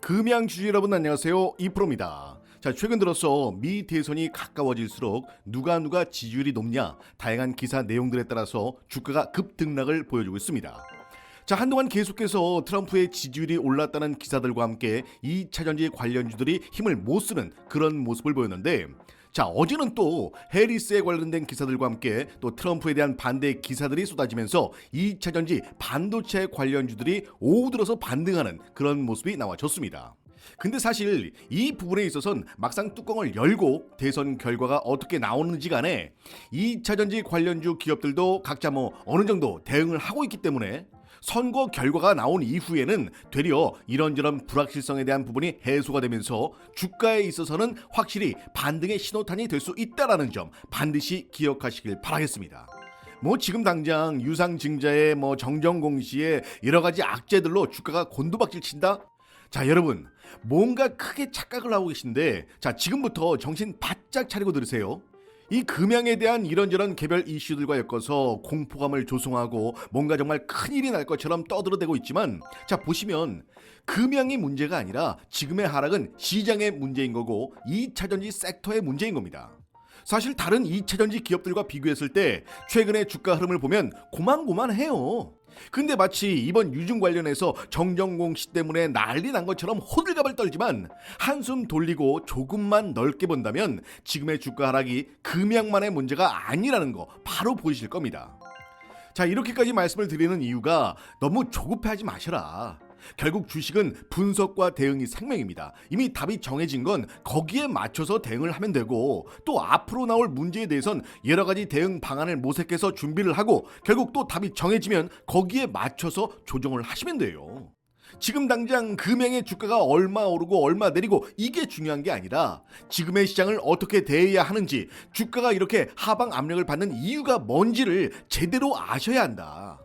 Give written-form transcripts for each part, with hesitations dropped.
금양 주주 여러분 안녕하세요. 이프로입니다. 자, 최근 들어서 미 대선이 가까워질수록 누가 지지율이 높냐 다양한 기사 내용들에 따라서 주가가 급등락을 보여주고 있습니다. 자, 한동안 계속해서 트럼프의 지지율이 올랐다는 기사들과 함께 2차전지 관련주들이 힘을 못 쓰는 그런 모습을 보였는데, 자, 어제는 또 해리스에 관련된 기사들과 함께 또 트럼프에 대한 반대 기사들이 쏟아지면서 2차전지 반도체 관련주들이 오후 들어서 반등하는 그런 모습이 나와줬습니다. 근데 사실 이 부분에 있어서는 막상 뚜껑을 열고 대선 결과가 어떻게 나오는지 간에 2차전지 관련주 기업들도 각자 어느 정도 대응을 하고 있기 때문에 선거 결과가 나온 이후에는 되려 이런저런 불확실성에 대한 부분이 해소가 되면서 주가에 있어서는 확실히 반등의 신호탄이 될 수 있다는 점 반드시 기억하시길 바라겠습니다. 지금 당장 유상증자의 정정공시에 여러가지 악재들로 주가가 곤두박질 친다? 자, 여러분 뭔가 크게 착각을 하고 계신데, 자, 지금부터 정신 바짝 차리고 들으세요. 이 금양에 대한 이런저런 개별 이슈들과 엮어서 공포감을 조성하고 뭔가 정말 큰일이 날 것처럼 떠들어대고 있지만, 자, 보시면 금양이 문제가 아니라 지금의 하락은 시장의 문제인 거고 2차전지 섹터의 문제인 겁니다. 사실 다른 2차전지 기업들과 비교했을 때 최근의 주가 흐름을 보면 고만고만해요. 근데 마치 이번 유증 관련해서 정정공시 때문에 난리 난 것처럼 호들갑을 떨지만 한숨 돌리고 조금만 넓게 본다면 지금의 주가 하락이 금양만의 문제가 아니라는 거 바로 보이실 겁니다. 자, 이렇게까지 말씀을 드리는 이유가 너무 조급해하지 마셔라. 결국 주식은 분석과 대응이 생명입니다. 이미 답이 정해진 건 거기에 맞춰서 대응을 하면 되고, 또 앞으로 나올 문제에 대해선 여러 가지 대응 방안을 모색해서 준비를 하고 결국 또 답이 정해지면 거기에 맞춰서 조정을 하시면 돼요. 지금 당장 금양의 주가가 얼마 오르고 얼마 내리고 이게 중요한 게 아니라 지금의 시장을 어떻게 대해야 하는지, 주가가 이렇게 하방 압력을 받는 이유가 뭔지를 제대로 아셔야 한다.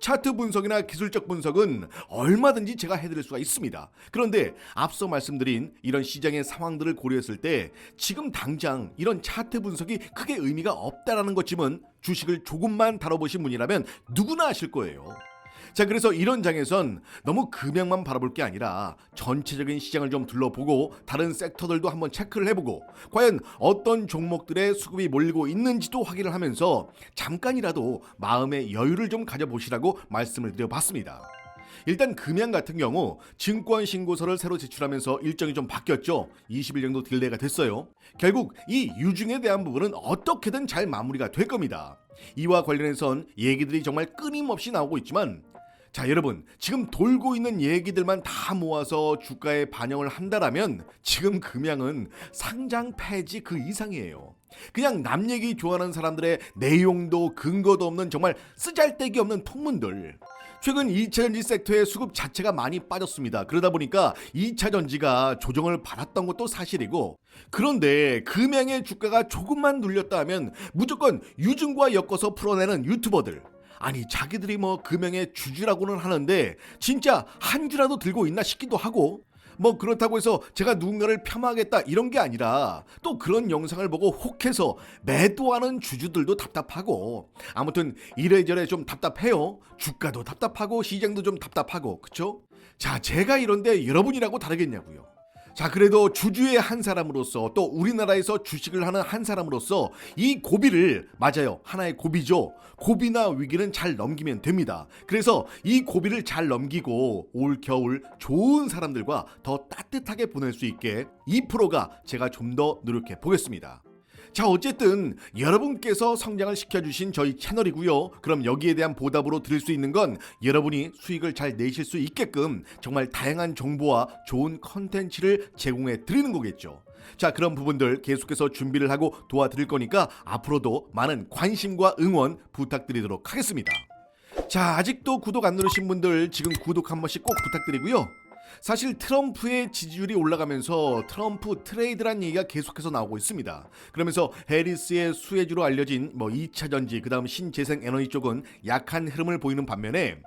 차트 분석이나 기술적 분석은 얼마든지 제가 해드릴 수가 있습니다. 그런데 앞서 말씀드린 이런 시장의 상황들을 고려했을 때 지금 당장 이런 차트 분석이 크게 의미가 없다라는 것쯤은 주식을 조금만 다뤄보신 분이라면 누구나 아실 거예요. 자, 그래서 이런 장에선 너무 금양만 바라볼 게 아니라 전체적인 시장을 좀 둘러보고 다른 섹터들도 한번 체크를 해보고 과연 어떤 종목들의 수급이 몰리고 있는지도 확인을 하면서 잠깐이라도 마음의 여유를 좀 가져보시라고 말씀을 드려봤습니다. 일단 금양 같은 경우 증권 신고서를 새로 제출하면서 일정이 좀 바뀌었죠. 20일 정도 딜레이가 됐어요. 결국 이 유증에 대한 부분은 어떻게든 잘 마무리가 될 겁니다. 이와 관련해선 얘기들이 정말 끊임없이 나오고 있지만, 자, 여러분 지금 돌고 있는 얘기들만 다 모아서 주가에 반영을 한다라면 지금 금양은 상장 폐지 그 이상이에요. 그냥 남 얘기 좋아하는 사람들의 내용도 근거도 없는 정말 쓰잘데기 없는 풍문들. 최근 2차전지 섹터의 수급 자체가 많이 빠졌습니다. 그러다 보니까 2차전지가 조정을 받았던 것도 사실이고, 그런데 금양의 주가가 조금만 눌렸다 하면 무조건 유증과 엮어서 풀어내는 유튜버들, 아니 자기들이 금양의 주주라고는 하는데 진짜 한 주라도 들고 있나 싶기도 하고, 그렇다고 해서 제가 누군가를 폄하하겠다 이런 게 아니라 또 그런 영상을 보고 혹해서 매도하는 주주들도 답답하고, 아무튼 이래저래 좀 답답해요. 주가도 답답하고 시장도 좀 답답하고, 그쵸? 자, 제가 이런데 여러분이라고 다르겠냐고요. 자, 그래도 주주의 한 사람으로서 또 우리나라에서 주식을 하는 한 사람으로서 이 고비를, 맞아요, 하나의 고비죠. 고비나 위기는 잘 넘기면 됩니다. 그래서 이 고비를 잘 넘기고 올 겨울 좋은 사람들과 더 따뜻하게 보낼 수 있게 2%가 제가 좀 더 노력해 보겠습니다. 자, 어쨌든 여러분께서 성장을 시켜주신 저희 채널이고요. 그럼 여기에 대한 보답으로 드릴 수 있는 건 여러분이 수익을 잘 내실 수 있게끔 정말 다양한 정보와 좋은 컨텐츠를 제공해 드리는 거겠죠. 자, 그런 부분들 계속해서 준비를 하고 도와드릴 거니까 앞으로도 많은 관심과 응원 부탁드리도록 하겠습니다. 자, 아직도 구독 안 누르신 분들 지금 구독 한 번씩 꼭 부탁드리고요. 사실 트럼프의 지지율이 올라가면서 트럼프 트레이드란 얘기가 계속해서 나오고 있습니다. 그러면서 해리스의 수혜주로 알려진 2차전지, 그 다음 신재생에너지 쪽은 약한 흐름을 보이는 반면에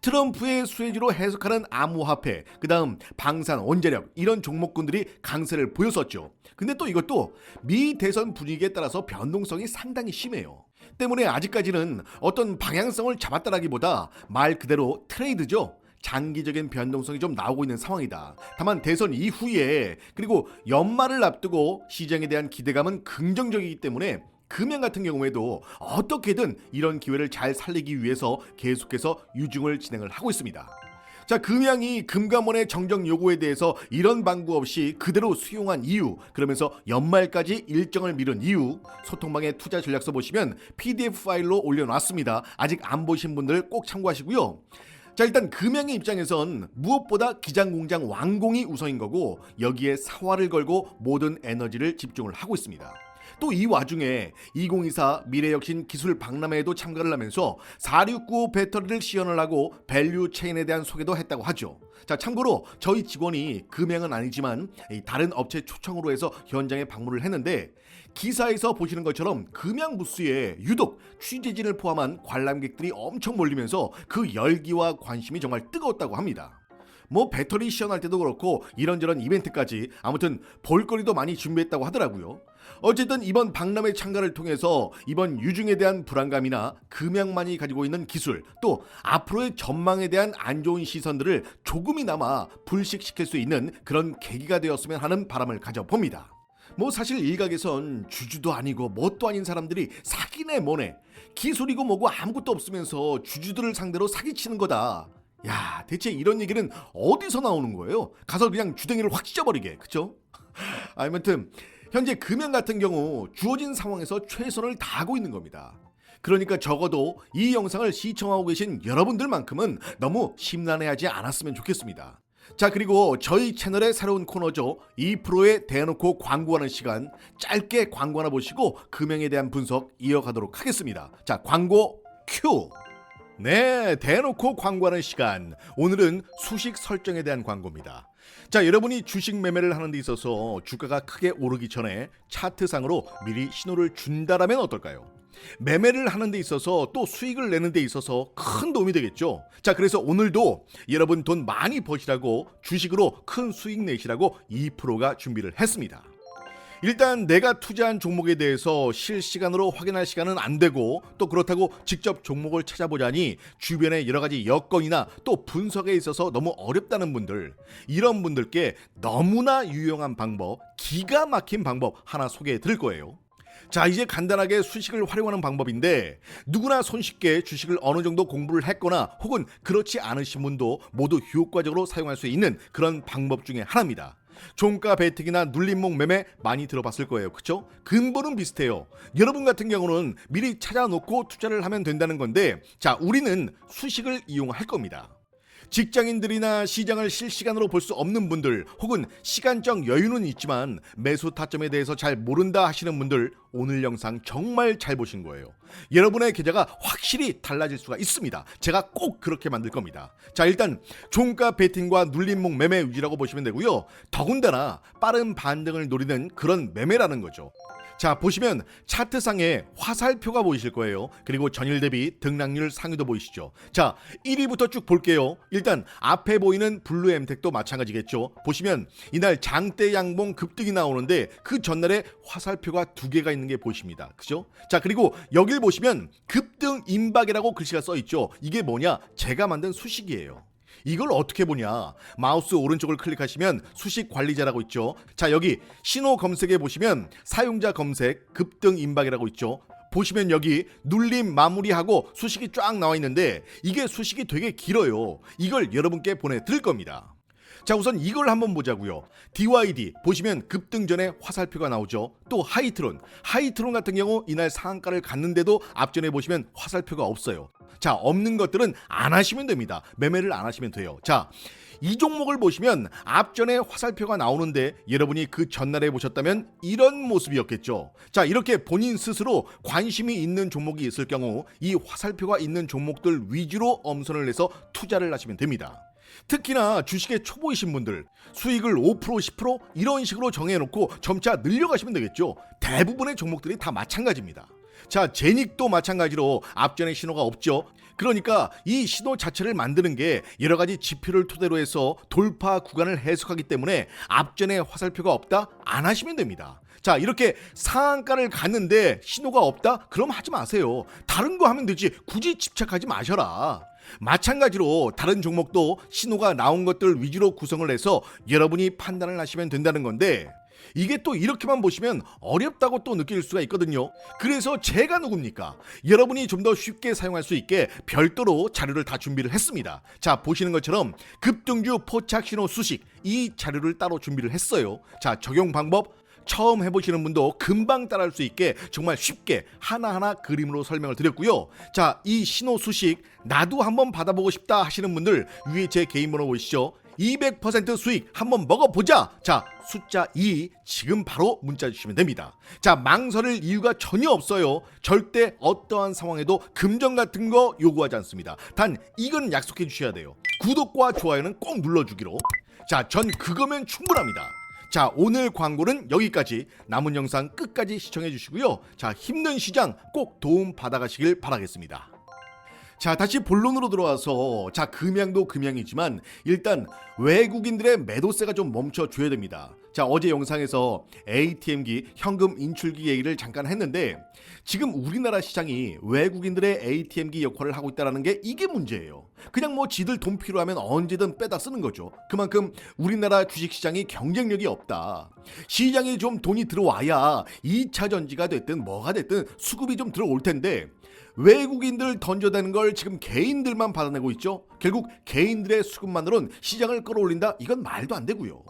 트럼프의 수혜주로 해석하는 암호화폐, 그 다음 방산, 원자력 이런 종목군들이 강세를 보였었죠. 근데 또 이것도 미 대선 분위기에 따라서 변동성이 상당히 심해요. 때문에 아직까지는 어떤 방향성을 잡았다라기보다 말 그대로 트레이드죠. 장기적인 변동성이 좀 나오고 있는 상황이다. 다만 대선 이후에 그리고 연말을 앞두고 시장에 대한 기대감은 긍정적이기 때문에 금양 같은 경우에도 어떻게든 이런 기회를 잘 살리기 위해서 계속해서 유중을 진행을 하고 있습니다. 자, 금양이 금감원의 정정 요구에 대해서 이런 방구 없이 그대로 수용한 이유, 그러면서 연말까지 일정을 미룬 이유, 소통방의 투자 전략서 보시면 PDF 파일로 올려놨습니다. 아직 안 보신 분들 꼭 참고하시고요. 자, 일단 금양의 입장에선 무엇보다 기장공장 완공이 우선인 거고 여기에 사활을 걸고 모든 에너지를 집중을 하고 있습니다. 또 이 와중에 2024 미래혁신 기술 박람회에도 참가를 하면서 4695 배터리를 시연을 하고 밸류 체인에 대한 소개도 했다고 하죠. 자, 참고로 저희 직원이 금양은 아니지만 다른 업체 초청으로 해서 현장에 방문을 했는데 기사에서 보시는 것처럼 금양 부스에 유독 취재진을 포함한 관람객들이 엄청 몰리면서 그 열기와 관심이 정말 뜨거웠다고 합니다. 뭐 배터리 시연할 때도 그렇고 이런저런 이벤트까지 아무튼 볼거리도 많이 준비했다고 하더라고요. 어쨌든 이번 박람회 참가를 통해서 이번 유중에 대한 불안감이나 금양만이 가지고 있는 기술 또 앞으로의 전망에 대한 안 좋은 시선들을 조금이나마 불식시킬 수 있는 그런 계기가 되었으면 하는 바람을 가져봅니다. 뭐 사실 일각에선 주주도 아니고 뭣도 아닌 사람들이 사기네 뭐네 기술이고 뭐고 아무것도 없으면서 주주들을 상대로 사기치는 거다. 야, 대체 이런 얘기는 어디서 나오는 거예요? 가서 그냥 주댕이를 확 찢어버리게, 그쵸? 아무튼 현재 금양 같은 경우 주어진 상황에서 최선을 다하고 있는 겁니다. 그러니까 적어도 이 영상을 시청하고 계신 여러분들만큼은 너무 심란해하지 않았으면 좋겠습니다. 자, 그리고 저희 채널의 새로운 코너죠. 2%에 대놓고 광고하는 시간, 짧게 광고 하나 보시고 금양에 대한 분석 이어가도록 하겠습니다. 자, 광고 큐! 네, 대놓고 광고하는 시간. 오늘은 수식 설정에 대한 광고입니다. 자, 여러분이 주식 매매를 하는 데 있어서 주가가 크게 오르기 전에 차트상으로 미리 신호를 준다라면 어떨까요? 매매를 하는 데 있어서 또 수익을 내는 데 있어서 큰 도움이 되겠죠. 자, 그래서 오늘도 여러분 돈 많이 버시라고 주식으로 큰 수익 내시라고 2%가 준비를 했습니다. 일단 내가 투자한 종목에 대해서 실시간으로 확인할 시간은 안 되고 또 그렇다고 직접 종목을 찾아보자니 주변에 여러 가지 여건이나 또 분석에 있어서 너무 어렵다는 분들, 이런 분들께 너무나 유용한 방법, 기가 막힌 방법 하나 소개해 드릴 거예요. 자, 이제 간단하게 수식을 활용하는 방법인데 누구나 손쉽게 주식을 어느 정도 공부를 했거나 혹은 그렇지 않으신 분도 모두 효과적으로 사용할 수 있는 그런 방법 중에 하나입니다. 종가 베팅이나 눌림목 매매 많이 들어봤을 거예요. 그쵸? 근본은 비슷해요. 여러분 같은 경우는 미리 찾아놓고 투자를 하면 된다는 건데 자, 우리는 수식을 이용할 겁니다. 직장인들이나 시장을 실시간으로 볼 수 없는 분들 혹은 시간적 여유는 있지만 매수 타점에 대해서 잘 모른다 하시는 분들 오늘 영상 정말 잘 보신 거예요. 여러분의 계좌가 확실히 달라질 수가 있습니다. 제가 꼭 그렇게 만들 겁니다. 자, 일단 종가 베팅과 눌림목 매매 위주라고 보시면 되고요. 더군다나 빠른 반등을 노리는 그런 매매라는 거죠. 자, 보시면 차트상에 화살표가 보이실 거예요. 그리고 전일 대비 등락률 상위도 보이시죠. 자, 1위부터 쭉 볼게요. 일단 앞에 보이는 블루 엠텍도 마찬가지겠죠. 보시면 이날 장대 양봉 급등이 나오는데 그 전날에 화살표가 2개가 있는 게 보이십니다. 그죠? 자, 그리고 여길 보시면 급등 임박이라고 글씨가 써 있죠. 이게 뭐냐? 제가 만든 수식이에요. 이걸 어떻게 보냐? 마우스 오른쪽을 클릭하시면 수식 관리자라고 있죠. 자, 여기 신호 검색에 보시면 사용자 검색 급등 임박이라고 있죠. 보시면 여기 눌림 마무리하고 수식이 쫙 나와 있는데 이게 수식이 되게 길어요. 이걸 여러분께 보내드릴 겁니다. 자, 우선 이걸 한번 보자고요. DYD 보시면 급등 전에 화살표가 나오죠. 또 하이트론 같은 경우 이날 상한가를 갔는데도 앞전에 보시면 화살표가 없어요. 자, 없는 것들은 안 하시면 됩니다. 매매를 안 하시면 돼요. 자, 이 종목을 보시면 앞전에 화살표가 나오는데 여러분이 그 전날에 보셨다면 이런 모습이었겠죠. 자, 이렇게 본인 스스로 관심이 있는 종목이 있을 경우 이 화살표가 있는 종목들 위주로 엄선을 해서 투자를 하시면 됩니다. 특히나 주식에 초보이신 분들 수익을 5% 10% 이런 식으로 정해놓고 점차 늘려가시면 되겠죠. 대부분의 종목들이 다 마찬가지입니다. 자, 제닉도 마찬가지로 앞전에 신호가 없죠. 그러니까 이 신호 자체를 만드는 게 여러 가지 지표를 토대로 해서 돌파 구간을 해석하기 때문에 앞전에 화살표가 없다? 안 하시면 됩니다. 자, 이렇게 상한가를 갔는데 신호가 없다? 그럼 하지 마세요. 다른 거 하면 되지. 굳이 집착하지 마셔라. 마찬가지로 다른 종목도 신호가 나온 것들 위주로 구성을 해서 여러분이 판단을 하시면 된다는 건데, 이게 또 이렇게만 보시면 어렵다고 또 느낄 수가 있거든요. 그래서 제가 누굽니까? 여러분이 좀 더 쉽게 사용할 수 있게 별도로 자료를 다 준비를 했습니다. 자, 보시는 것처럼 급등주 포착 신호 수식, 이 자료를 따로 준비를 했어요. 자, 적용 방법 처음 해보시는 분도 금방 따라할 수 있게 정말 쉽게 하나하나 그림으로 설명을 드렸고요. 자, 이 신호 수식 나도 한번 받아보고 싶다 하시는 분들 위에 제 개인 번호 보이시죠? 200% 수익 한번 먹어보자. 자, 숫자 2 지금 바로 문자 주시면 됩니다. 자, 망설일 이유가 전혀 없어요. 절대 어떠한 상황에도 금전 같은 거 요구하지 않습니다. 단 이건 약속해 주셔야 돼요. 구독과 좋아요는 꼭 눌러주기로. 자, 전 그거면 충분합니다. 자, 오늘 광고는 여기까지. 남은 영상 끝까지 시청해 주시고요. 자, 힘든 시장 꼭 도움 받아가시길 바라겠습니다. 자, 다시 본론으로 들어와서, 자, 금양도 금양이지만 일단 외국인들의 매도세가 좀 멈춰줘야 됩니다. 자, 어제 영상에서 ATM기 현금 인출기 얘기를 잠깐 했는데, 지금 우리나라 시장이 외국인들의 ATM기 역할을 하고 있다는 게 이게 문제예요. 그냥 뭐 지들 돈 필요하면 언제든 빼다 쓰는 거죠. 그만큼 우리나라 주식시장이 경쟁력이 없다. 시장에 좀 돈이 들어와야 2차 전지가 됐든 뭐가 됐든 수급이 좀 들어올 텐데, 외국인들 던져대는 걸 지금 개인들만 받아내고 있죠. 결국 개인들의 수급만으로는 시장을 끌어올린다? 이건 말도 안 되고요.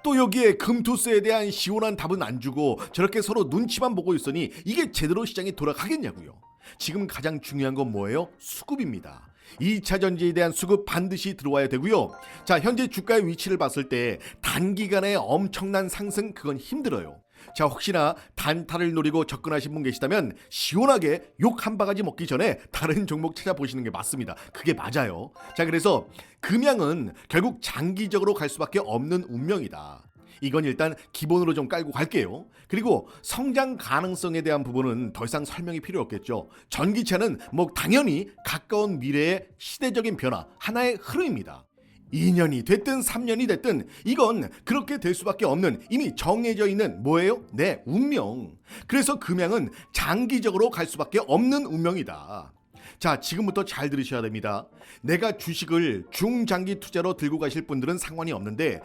또 여기에 금투세에 대한 시원한 답은 안 주고 저렇게 서로 눈치만 보고 있으니 이게 제대로 시장이 돌아가겠냐고요. 지금 가장 중요한 건 뭐예요? 수급입니다. 2차 전지에 대한 수급 반드시 들어와야 되고요. 자, 현재 주가의 위치를 봤을 때 단기간에 엄청난 상승, 그건 힘들어요. 자, 혹시나 단타를 노리고 접근하신 분 계시다면 시원하게 욕 한 바가지 먹기 전에 다른 종목 찾아보시는 게 맞습니다. 그게 맞아요. 자, 그래서 금양은 결국 장기적으로 갈 수밖에 없는 운명이다. 이건 일단 기본으로 좀 깔고 갈게요. 그리고 성장 가능성에 대한 부분은 더 이상 설명이 필요 없겠죠. 전기차는 뭐 당연히 가까운 미래의 시대적인 변화, 하나의 흐름입니다. 2년이 됐든 3년이 됐든 이건 그렇게 될 수밖에 없는 이미 정해져 있는 뭐예요? 네, 운명. 그래서 금양은 장기적으로 갈 수밖에 없는 운명이다. 자, 지금부터 잘 들으셔야 됩니다. 내가 주식을 중장기 투자로 들고 가실 분들은 상관이 없는데,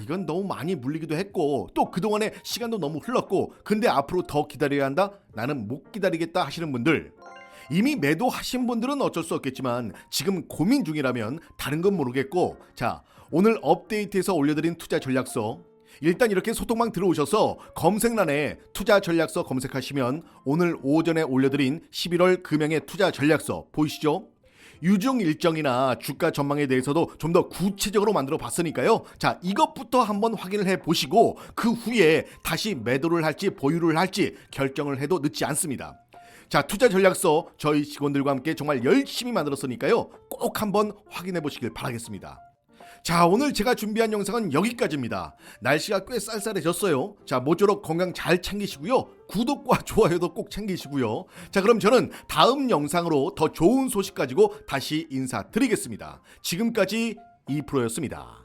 이건 너무 많이 물리기도 했고 또 그동안에 시간도 너무 흘렀고 근데 앞으로 더 기다려야 한다? 나는 못 기다리겠다 하시는 분들, 이미 매도하신 분들은 어쩔 수 없겠지만 지금 고민 중이라면 다른 건 모르겠고, 자, 오늘 업데이트해서 올려드린 투자 전략서, 일단 이렇게 소통방 들어오셔서 검색란에 투자 전략서 검색하시면 오늘 오전에 올려드린 11월 금양의 투자 전략서 보이시죠? 유중 일정이나 주가 전망에 대해서도 좀 더 구체적으로 만들어 봤으니까요. 자, 이것부터 한번 확인을 해 보시고 그 후에 다시 매도를 할지 보유를 할지 결정을 해도 늦지 않습니다. 자, 투자 전략서 저희 직원들과 함께 정말 열심히 만들었으니까요. 꼭 한번 확인해 보시길 바라겠습니다. 자, 오늘 제가 준비한 영상은 여기까지입니다. 날씨가 꽤 쌀쌀해졌어요. 자, 모쪼록 건강 잘 챙기시고요. 구독과 좋아요도 꼭 챙기시고요. 자, 그럼 저는 다음 영상으로 더 좋은 소식 가지고 다시 인사드리겠습니다. 지금까지 이프로였습니다.